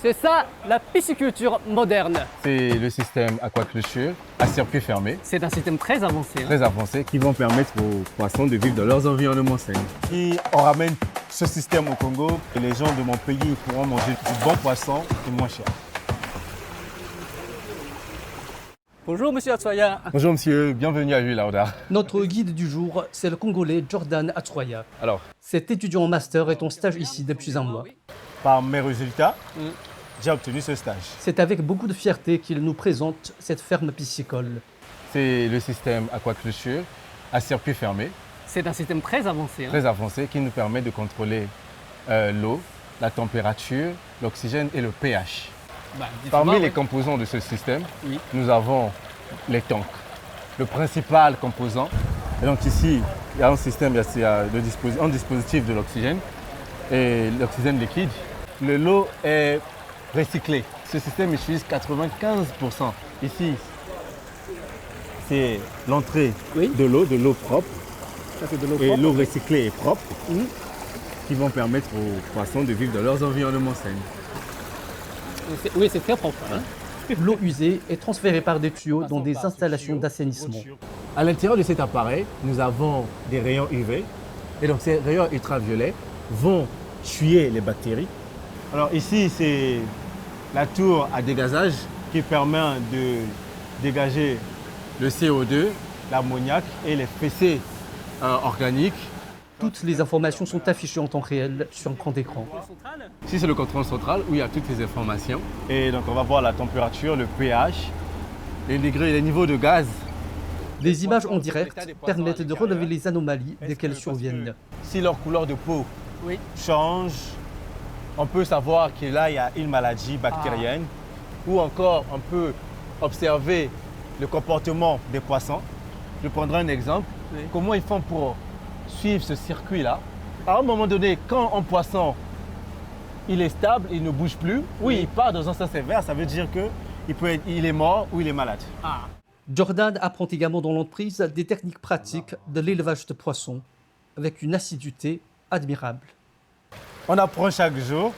C'est ça, la pisciculture moderne. C'est le système aquaculture à circuit fermé, C'est un système très avancé. très avancé, qui vont permettre aux poissons de vivre dans leurs environnements sains. Si on ramène ce système au Congo, les gens de mon pays pourront manger du bon poisson et moins cher. Bonjour Monsieur Atsoya. Bonjour monsieur, bienvenue à Huile Lauda. Notre guide du jour, c'est le Congolais Jordan Atsoya. Alors, Cet étudiant en master est en stage ici depuis un mois. Par mes résultats, j'ai obtenu ce stage. C'est avec beaucoup de fierté qu'il nous présente cette ferme piscicole. c'est le système aquaculture à circuit fermé, C'est un système très avancé. très avancé, qui nous permet de contrôler l'eau, la température, l'oxygène et le pH. Parmi les composants de ce système, Oui. nous avons les tanks. Le principal composant, et donc ici, il y a un système, il y a un dispositif de l'oxygène et l'oxygène liquide. L'eau est recyclée. Ce système utilise 95%. Ici, c'est l'entrée Oui. de l'eau propre, Ça fait de l'eau et propre. l'eau recyclée et propre, Mhm. qui vont permettre aux poissons de vivre dans leurs environnements sains. Oui, c'est très propre. L'eau usée est transférée par des tuyaux dans des installations d'assainissement. À l'intérieur de cet appareil, nous avons des rayons UV. Et donc ces rayons ultraviolets vont tuer les bactéries. Alors ici, c'est La tour à dégazage, qui permet de dégager le CO2, l'ammoniac et les PC organique. Toutes les informations sont affichées en temps réel sur un grand écran. Ici, c'est le contrôle central où il y a toutes les informations. Et donc on va voir la température, le pH. Les degrés, les niveaux de gaz. Les images en direct permettent de relever les anomalies dès qu'elles surviennent. Si leur couleur de peau Oui. change, on peut savoir que là, il y a une maladie bactérienne. Ou encore, on peut observer le comportement des poissons. Je prendrai un exemple. Oui. Comment ils font pour suivre ce circuit-là? À un moment donné, quand un poisson il est stable, il ne bouge plus, Oui, il part dans un sens inverse, ça veut dire qu'il est mort ou il est malade. Jordan apprend également dans l'entreprise des techniques pratiques de l'élevage de poissons avec une assiduité admirable. On apprend chaque jour.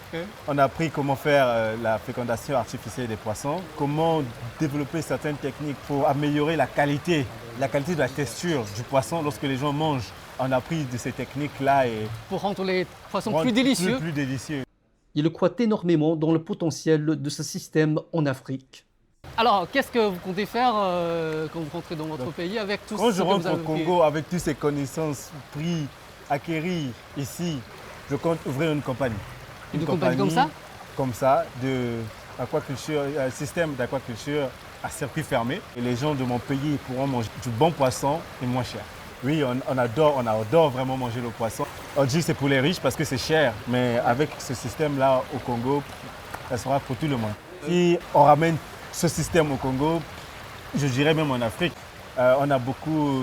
On a appris comment faire la fécondation artificielle des poissons, comment développer certaines techniques pour améliorer la qualité de la texture du poisson lorsque les gens mangent. On a appris de ces techniques-là et Pour rendre les poissons rendre plus délicieux, plus délicieux. il croit énormément dans le potentiel de ce système en Afrique. Alors, qu'est-ce que vous comptez faire quand vous rentrez dans votre pays avec tout Quand ce je que vous rentre au avez appris? Congo avec toutes ces connaissances prises, acquéries ici, je compte ouvrir une compagnie. Une compagnie comme ça? Comme ça, un système d'aquaculture à circuit fermé. Et les gens de mon pays pourront manger du bon poisson et moins cher. Oui, on adore vraiment manger le poisson. On dit que c'est pour les riches parce que c'est cher, mais avec ce système-là au Congo, ça sera pour tout le monde. Si on ramène ce système au Congo, je dirais même en Afrique, on a beaucoup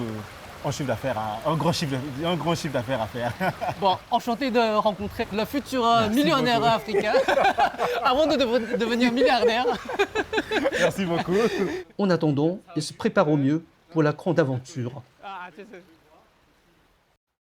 un chiffre d'affaires, un grand chiffre d'affaires à faire. Bon, enchanté de rencontrer le futur millionnaire beaucoup. africain avant de devenir milliardaire. Merci beaucoup. En attendant, il se prépare au mieux pour la grande aventure.